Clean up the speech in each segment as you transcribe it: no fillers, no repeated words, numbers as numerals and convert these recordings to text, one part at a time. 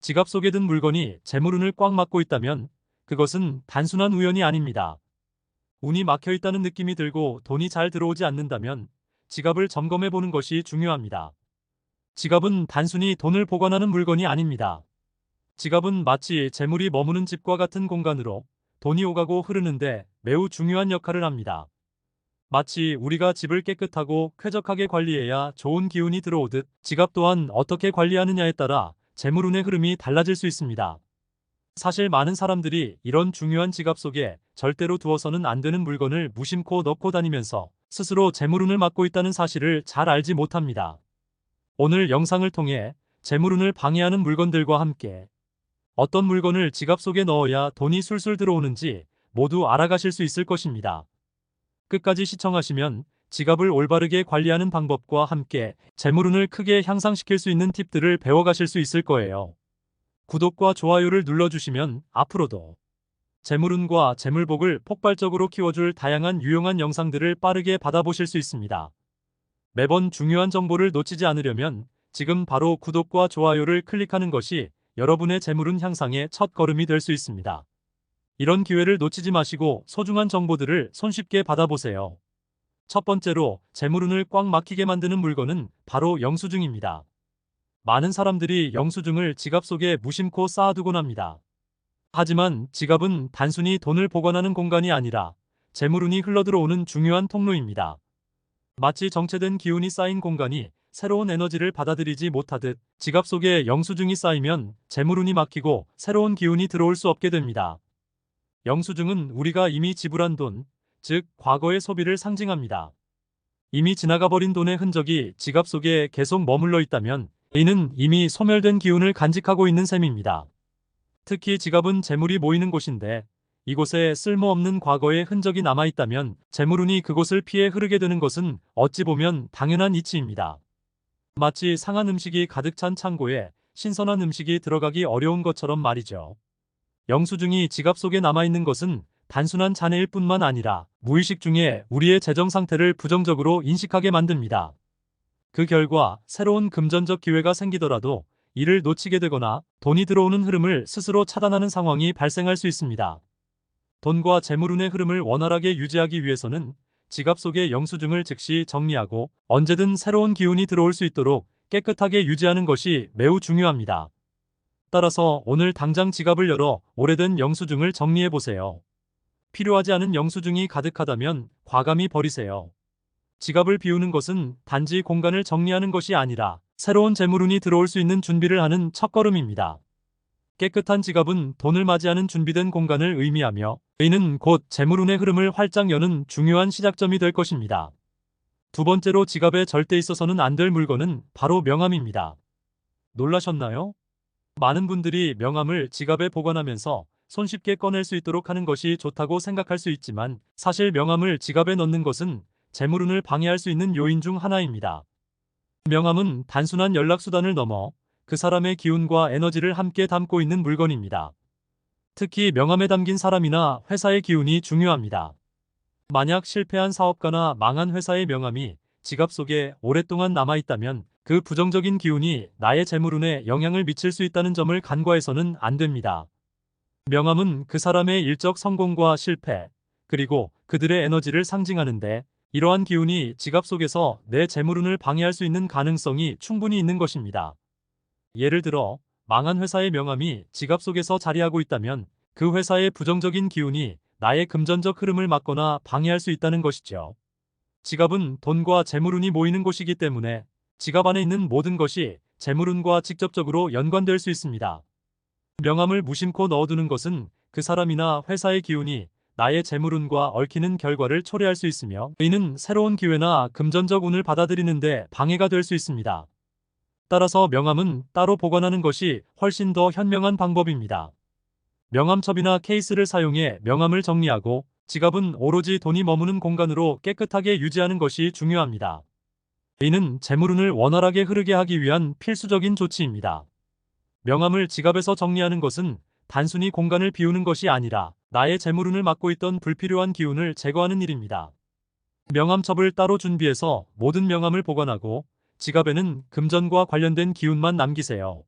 지갑 속에 든 물건이 재물운을 꽉 막고 있다면 그것은 단순한 우연이 아닙니다. 운이 막혀 있다는 느낌이 들고 돈이 잘 들어오지 않는다면 지갑을 점검해 보는 것이 중요합니다. 지갑은 단순히 돈을 보관하는 물건이 아닙니다. 지갑은 마치 재물이 머무는 집과 같은 공간으로 돈이 오가고 흐르는데 매우 중요한 역할을 합니다. 마치 우리가 집을 깨끗하고 쾌적하게 관리해야 좋은 기운이 들어오듯 지갑 또한 어떻게 관리하느냐에 따라 재물운의 흐름이 달라질 수 있습니다. 사실 많은 사람들이 이런 중요한 지갑 속에 절대로 두어서는 안 되는 물건을 무심코 넣고 다니면서 스스로 재물운을 막고 있다는 사실을 잘 알지 못합니다. 오늘 영상을 통해 재물운을 방해하는 물건들과 함께 어떤 물건을 지갑 속에 넣어야 돈이 술술 들어오는지 모두 알아가실 수 있을 것입니다. 끝까지 시청하시면 지갑을 올바르게 관리하는 방법과 함께 재물운을 크게 향상시킬 수 있는 팁들을 배워가실 수 있을 거예요. 구독과 좋아요를 눌러주시면 앞으로도 재물운과 재물복을 폭발적으로 키워줄 다양한 유용한 영상들을 빠르게 받아보실 수 있습니다. 매번 중요한 정보를 놓치지 않으려면 지금 바로 구독과 좋아요를 클릭하는 것이 여러분의 재물운 향상의 첫 걸음이 될 수 있습니다. 이런 기회를 놓치지 마시고 소중한 정보들을 손쉽게 받아보세요. 첫 번째로 재물운을 꽉 막히게 만드는 물건은 바로 영수증입니다. 많은 사람들이 영수증을 지갑 속에 무심코 쌓아두곤 합니다. 하지만 지갑은 단순히 돈을 보관하는 공간이 아니라 재물운이 흘러들어오는 중요한 통로입니다. 마치 정체된 기운이 쌓인 공간이 새로운 에너지를 받아들이지 못하듯 지갑 속에 영수증이 쌓이면 재물운이 막히고 새로운 기운이 들어올 수 없게 됩니다. 영수증은 우리가 이미 지불한 돈, 즉 과거의 소비를 상징합니다. 이미 지나가 버린 돈의 흔적이 지갑 속에 계속 머물러 있다면 이는 이미 소멸된 기운을 간직하고 있는 셈입니다. 특히 지갑은 재물이 모이는 곳인데 이곳에 쓸모없는 과거의 흔적이 남아있다면 재물운이 그곳을 피해 흐르게 되는 것은 어찌 보면 당연한 이치입니다. 마치 상한 음식이 가득 찬 창고에 신선한 음식이 들어가기 어려운 것처럼 말이죠. 영수증이 지갑 속에 남아있는 것은 단순한 잔해일 뿐만 아니라 무의식 중에 우리의 재정 상태를 부정적으로 인식하게 만듭니다. 그 결과 새로운 금전적 기회가 생기더라도 이를 놓치게 되거나 돈이 들어오는 흐름을 스스로 차단하는 상황이 발생할 수 있습니다. 돈과 재물운의 흐름을 원활하게 유지하기 위해서는 지갑 속의 영수증을 즉시 정리하고 언제든 새로운 기운이 들어올 수 있도록 깨끗하게 유지하는 것이 매우 중요합니다. 따라서 오늘 당장 지갑을 열어 오래된 영수증을 정리해 보세요. 필요하지 않은 영수증이 가득하다면 과감히 버리세요. 지갑을 비우는 것은 단지 공간을 정리하는 것이 아니라 새로운 재물운이 들어올 수 있는 준비를 하는 첫걸음입니다. 깨끗한 지갑은 돈을 맞이하는 준비된 공간을 의미하며 이는 곧 재물운의 흐름을 활짝 여는 중요한 시작점이 될 것입니다. 두 번째로 지갑에 절대 있어서는 안 될 물건은 바로 명함입니다. 놀라셨나요? 많은 분들이 명함을 지갑에 보관하면서 손쉽게 꺼낼 수 있도록 하는 것이 좋다고 생각할 수 있지만 사실 명함을 지갑에 넣는 것은 재물운을 방해할 수 있는 요인 중 하나입니다. 명함은 단순한 연락수단을 넘어 그 사람의 기운과 에너지를 함께 담고 있는 물건입니다. 특히 명함에 담긴 사람이나 회사의 기운이 중요합니다. 만약 실패한 사업가나 망한 회사의 명함이 지갑 속에 오랫동안 남아있다면 그 부정적인 기운이 나의 재물운에 영향을 미칠 수 있다는 점을 간과해서는 안 됩니다. 명함은 그 사람의 일적 성공과 실패, 그리고 그들의 에너지를 상징하는데 이러한 기운이 지갑 속에서 내 재물운을 방해할 수 있는 가능성이 충분히 있는 것입니다. 예를 들어 망한 회사의 명함이 지갑 속에서 자리하고 있다면 그 회사의 부정적인 기운이 나의 금전적 흐름을 막거나 방해할 수 있다는 것이죠. 지갑은 돈과 재물운이 모이는 곳이기 때문에 지갑 안에 있는 모든 것이 재물운과 직접적으로 연관될 수 있습니다. 명함을 무심코 넣어두는 것은 그 사람이나 회사의 기운이 나의 재물운과 얽히는 결과를 초래할 수 있으며 이는 새로운 기회나 금전적 운을 받아들이는데 방해가 될 수 있습니다. 따라서 명함은 따로 보관하는 것이 훨씬 더 현명한 방법입니다. 명함첩이나 케이스를 사용해 명함을 정리하고 지갑은 오로지 돈이 머무는 공간으로 깨끗하게 유지하는 것이 중요합니다. 이는 재물운을 원활하게 흐르게 하기 위한 필수적인 조치입니다. 명함을 지갑에서 정리하는 것은 단순히 공간을 비우는 것이 아니라 나의 재물운을 막고 있던 불필요한 기운을 제거하는 일입니다. 명함첩을 따로 준비해서 모든 명함을 보관하고 지갑에는 금전과 관련된 기운만 남기세요.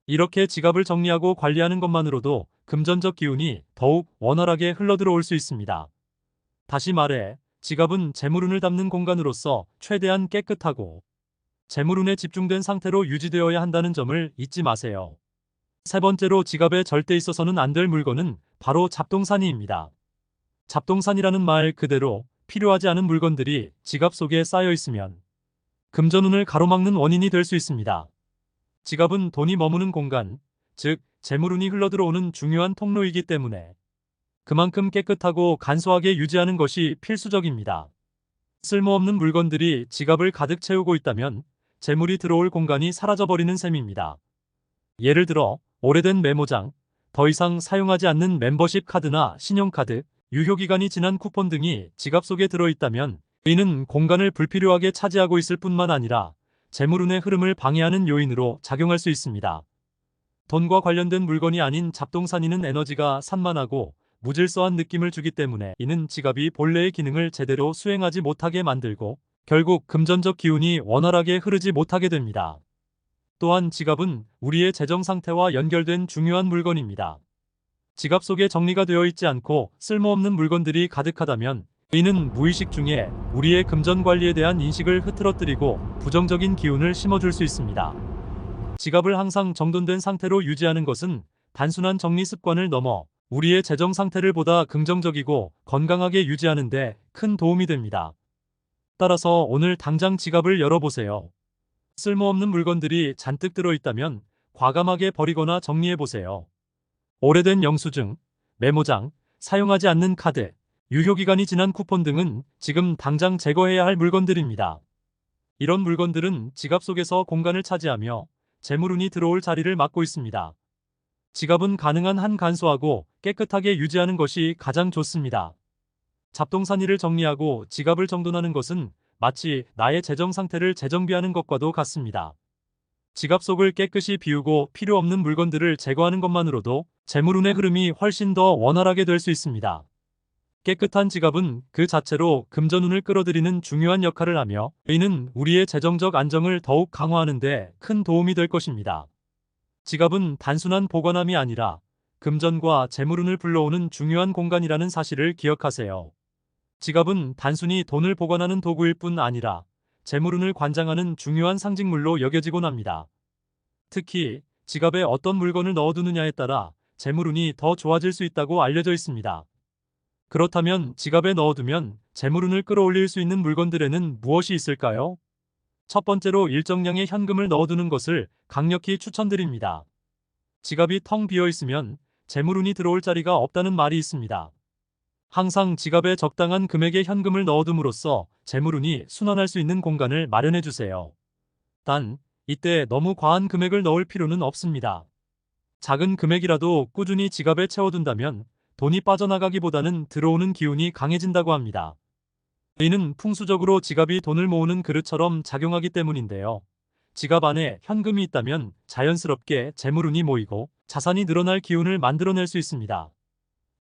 이렇게 지갑을 정리하고 관리하는 것만으로도 금전적 기운이 더욱 원활하게 흘러들어올 수 있습니다. 다시 말해, 지갑은 재물운을 담는 공간으로서 최대한 깨끗하고 재물운에 집중된 상태로 유지되어야 한다는 점을 잊지 마세요. 세 번째로 지갑에 절대 있어서는 안 될 물건은 바로 잡동사니입니다. 잡동사니라는 말 그대로 필요하지 않은 물건들이 지갑 속에 쌓여 있으면 금전운을 가로막는 원인이 될 수 있습니다. 지갑은 돈이 머무는 공간, 즉 재물운이 흘러들어오는 중요한 통로이기 때문에 그만큼 깨끗하고 간소하게 유지하는 것이 필수적입니다. 쓸모없는 물건들이 지갑을 가득 채우고 있다면 재물이 들어올 공간이 사라져버리는 셈입니다. 예를 들어 오래된 메모장, 더 이상 사용하지 않는 멤버십 카드나 신용카드, 유효기간이 지난 쿠폰 등이 지갑 속에 들어있다면 이는 공간을 불필요하게 차지하고 있을 뿐만 아니라 재물운의 흐름을 방해하는 요인으로 작용할 수 있습니다. 돈과 관련된 물건이 아닌 잡동사니는 에너지가 산만하고 무질서한 느낌을 주기 때문에 이는 지갑이 본래의 기능을 제대로 수행하지 못하게 만들고 결국 금전적 기운이 원활하게 흐르지 못하게 됩니다. 또한 지갑은 우리의 재정 상태와 연결된 중요한 물건입니다. 지갑 속에 정리가 되어 있지 않고 쓸모없는 물건들이 가득하다면 이는 무의식 중에 우리의 금전 관리에 대한 인식을 흐트러뜨리고 부정적인 기운을 심어줄 수 있습니다. 지갑을 항상 정돈된 상태로 유지하는 것은 단순한 정리 습관을 넘어 우리의 재정 상태를 보다 긍정적이고 건강하게 유지하는 데 큰 도움이 됩니다. 따라서 오늘 당장 지갑을 열어보세요. 쓸모없는 물건들이 잔뜩 들어있다면 과감하게 버리거나 정리해보세요. 오래된 영수증, 메모장, 사용하지 않는 카드, 유효기간이 지난 쿠폰 등은 지금 당장 제거해야 할 물건들입니다. 이런 물건들은 지갑 속에서 공간을 차지하며 재물운이 들어올 자리를 막고 있습니다. 지갑은 가능한 한 간소하고 깨끗하게 유지하는 것이 가장 좋습니다. 잡동사니를 정리하고 지갑을 정돈하는 것은 마치 나의 재정 상태를 재정비하는 것과도 같습니다. 지갑 속을 깨끗이 비우고 필요 없는 물건들을 제거하는 것만으로도 재물운의 흐름이 훨씬 더 원활하게 될 수 있습니다. 깨끗한 지갑은 그 자체로 금전운을 끌어들이는 중요한 역할을 하며 이는 우리의 재정적 안정을 더욱 강화하는 데 큰 도움이 될 것입니다. 지갑은 단순한 보관함이 아니라 금전과 재물운을 불러오는 중요한 공간이라는 사실을 기억하세요. 지갑은 단순히 돈을 보관하는 도구일 뿐 아니라 재물운을 관장하는 중요한 상징물로 여겨지곤 합니다. 특히 지갑에 어떤 물건을 넣어두느냐에 따라 재물운이 더 좋아질 수 있다고 알려져 있습니다. 그렇다면 지갑에 넣어두면 재물운을 끌어올릴 수 있는 물건들에는 무엇이 있을까요? 첫 번째로 일정량의 현금을 넣어두는 것을 강력히 추천드립니다. 지갑이 텅 비어 있으면 재물운이 들어올 자리가 없다는 말이 있습니다. 항상 지갑에 적당한 금액의 현금을 넣어둠으로써 재물운이 순환할 수 있는 공간을 마련해 주세요. 단, 이때 너무 과한 금액을 넣을 필요는 없습니다. 작은 금액이라도 꾸준히 지갑에 채워둔다면 돈이 빠져나가기보다는 들어오는 기운이 강해진다고 합니다. 이는 풍수적으로 지갑이 돈을 모으는 그릇처럼 작용하기 때문인데요. 지갑 안에 현금이 있다면 자연스럽게 재물운이 모이고 자산이 늘어날 기운을 만들어낼 수 있습니다.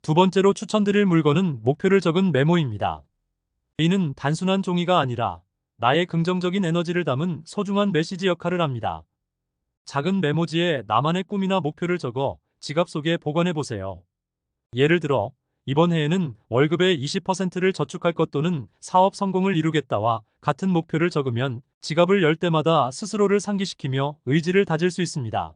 두 번째로 추천드릴 물건은 목표를 적은 메모입니다. 이는 단순한 종이가 아니라 나의 긍정적인 에너지를 담은 소중한 메시지 역할을 합니다. 작은 메모지에 나만의 꿈이나 목표를 적어 지갑 속에 보관해 보세요. 예를 들어 이번 해에는 월급의 20%를 저축할 것 또는 사업 성공을 이루겠다와 같은 목표를 적으면 지갑을 열 때마다 스스로를 상기시키며 의지를 다질 수 있습니다.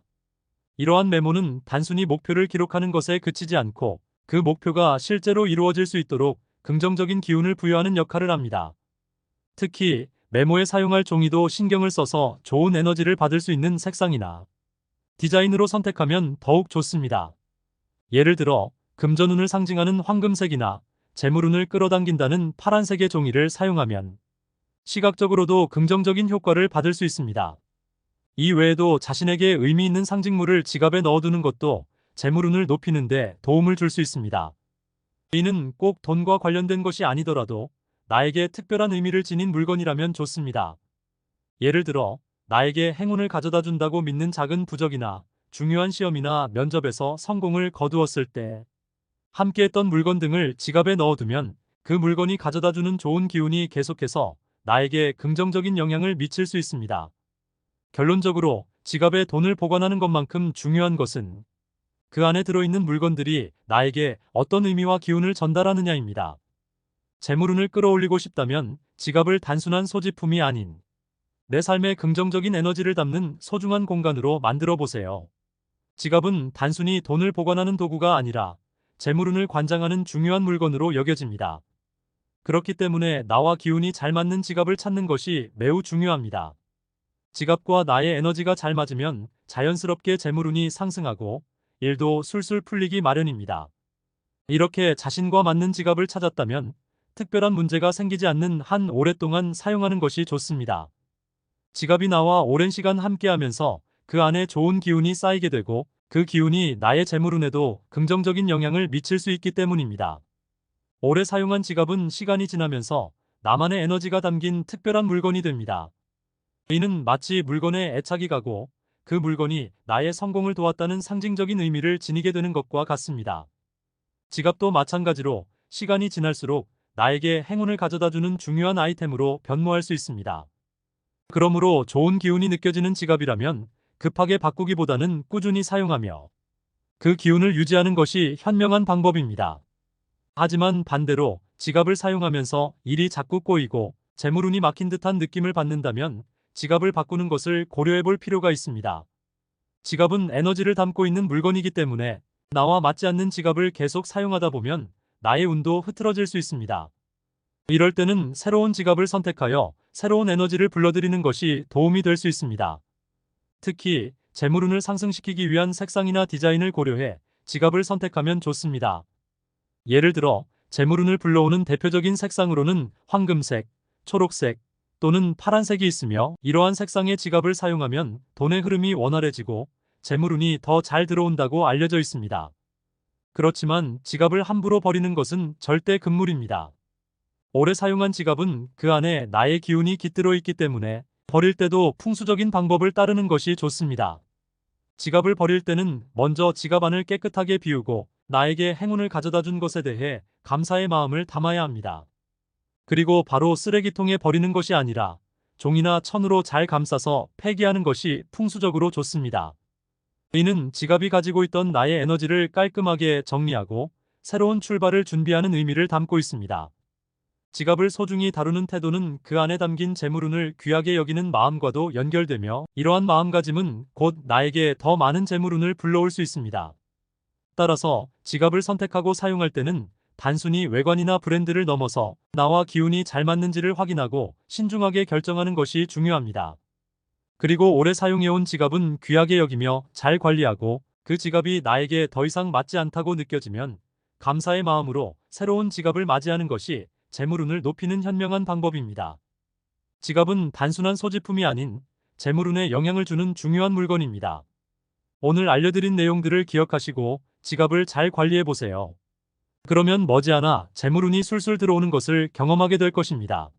이러한 메모는 단순히 목표를 기록하는 것에 그치지 않고 그 목표가 실제로 이루어질 수 있도록 긍정적인 기운을 부여하는 역할을 합니다. 특히 메모에 사용할 종이도 신경을 써서 좋은 에너지를 받을 수 있는 색상이나 디자인으로 선택하면 더욱 좋습니다. 예를 들어 금전운을 상징하는 황금색이나 재물운을 끌어당긴다는 파란색의 종이를 사용하면 시각적으로도 긍정적인 효과를 받을 수 있습니다. 이 외에도 자신에게 의미 있는 상징물을 지갑에 넣어두는 것도 재물운을 높이는 데 도움을 줄 수 있습니다. 이는 꼭 돈과 관련된 것이 아니더라도 나에게 특별한 의미를 지닌 물건이라면 좋습니다. 예를 들어 나에게 행운을 가져다 준다고 믿는 작은 부적이나 중요한 시험이나 면접에서 성공을 거두었을 때 함께했던 물건 등을 지갑에 넣어두면 그 물건이 가져다주는 좋은 기운이 계속해서 나에게 긍정적인 영향을 미칠 수 있습니다. 결론적으로 지갑에 돈을 보관하는 것만큼 중요한 것은 그 안에 들어있는 물건들이 나에게 어떤 의미와 기운을 전달하느냐입니다. 재물운을 끌어올리고 싶다면 지갑을 단순한 소지품이 아닌 내 삶의 긍정적인 에너지를 담는 소중한 공간으로 만들어 보세요. 지갑은 단순히 돈을 보관하는 도구가 아니라 재물운을 관장하는 중요한 물건으로 여겨집니다. 그렇기 때문에 나와 기운이 잘 맞는 지갑을 찾는 것이 매우 중요합니다. 지갑과 나의 에너지가 잘 맞으면 자연스럽게 재물운이 상승하고 일도 술술 풀리기 마련입니다. 이렇게 자신과 맞는 지갑을 찾았다면 특별한 문제가 생기지 않는 한 오랫동안 사용하는 것이 좋습니다. 지갑이 나와 오랜 시간 함께하면서 그 안에 좋은 기운이 쌓이게 되고 그 기운이 나의 재물운에도 긍정적인 영향을 미칠 수 있기 때문입니다. 오래 사용한 지갑은 시간이 지나면서 나만의 에너지가 담긴 특별한 물건이 됩니다. 이는 마치 물건에 애착이 가고 그 물건이 나의 성공을 도왔다는 상징적인 의미를 지니게 되는 것과 같습니다. 지갑도 마찬가지로 시간이 지날수록 나에게 행운을 가져다주는 중요한 아이템으로 변모할 수 있습니다. 그러므로 좋은 기운이 느껴지는 지갑이라면 급하게 바꾸기보다는 꾸준히 사용하며 그 기운을 유지하는 것이 현명한 방법입니다. 하지만 반대로 지갑을 사용하면서 일이 자꾸 꼬이고 재물운이 막힌 듯한 느낌을 받는다면 지갑을 바꾸는 것을 고려해 볼 필요가 있습니다. 지갑은 에너지를 담고 있는 물건이기 때문에 나와 맞지 않는 지갑을 계속 사용하다 보면 나의 운도 흐트러질 수 있습니다. 이럴 때는 새로운 지갑을 선택하여 새로운 에너지를 불러들이는 것이 도움이 될 수 있습니다. 특히 재물운을 상승시키기 위한 색상이나 디자인을 고려해 지갑을 선택하면 좋습니다. 예를 들어 재물운을 불러오는 대표적인 색상으로는 황금색, 초록색 또는 파란색이 있으며 이러한 색상의 지갑을 사용하면 돈의 흐름이 원활해지고 재물운이 더 잘 들어온다고 알려져 있습니다. 그렇지만 지갑을 함부로 버리는 것은 절대 금물입니다. 오래 사용한 지갑은 그 안에 나의 기운이 깃들어 있기 때문에 버릴 때도 풍수적인 방법을 따르는 것이 좋습니다. 지갑을 버릴 때는 먼저 지갑 안을 깨끗하게 비우고 나에게 행운을 가져다 준 것에 대해 감사의 마음을 담아야 합니다. 그리고 바로 쓰레기통에 버리는 것이 아니라 종이나 천으로 잘 감싸서 폐기하는 것이 풍수적으로 좋습니다. 이는 지갑이 가지고 있던 나의 에너지를 깔끔하게 정리하고 새로운 출발을 준비하는 의미를 담고 있습니다. 지갑을 소중히 다루는 태도는 그 안에 담긴 재물운을 귀하게 여기는 마음과도 연결되며 이러한 마음가짐은 곧 나에게 더 많은 재물운을 불러올 수 있습니다. 따라서 지갑을 선택하고 사용할 때는 단순히 외관이나 브랜드를 넘어서 나와 기운이 잘 맞는지를 확인하고 신중하게 결정하는 것이 중요합니다. 그리고 오래 사용해온 지갑은 귀하게 여기며 잘 관리하고 그 지갑이 나에게 더 이상 맞지 않다고 느껴지면 감사의 마음으로 새로운 지갑을 맞이하는 것이 재물운을 높이는 현명한 방법입니다. 지갑은 단순한 소지품이 아닌 재물운에 영향을 주는 중요한 물건입니다. 오늘 알려드린 내용들을 기억하시고 지갑을 잘 관리해 보세요. 그러면 머지않아 재물운이 술술 들어오는 것을 경험하게 될 것입니다.